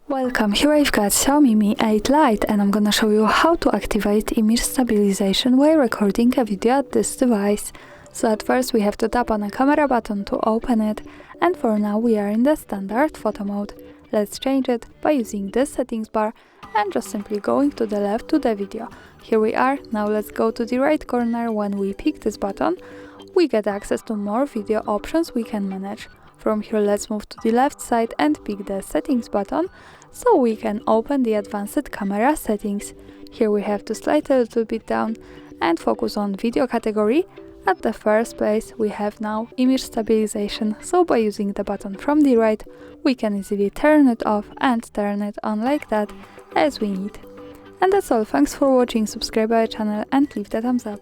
Welcome, here I've got Xiaomi Mi 8 Lite and I'm gonna show you how to activate image stabilization while recording a video at this device. So at first we have to tap on the camera button to open it, and for now we are in the standard photo mode. Let's change it by using this settings bar and just simply going to the left to the video. Here we are. Now let's go to the right corner. When we pick this button, we get access to more video options we can manage. From here, let's move to the left side and pick the settings button, so we can open the advanced camera settings. Here we have to slide a little bit down and focus on video category. At the first place we have now image stabilization, so by using the button from the right we can easily turn it off and turn it on like that as we need. And that's all. Thanks for watching, subscribe our channel and leave the thumbs up.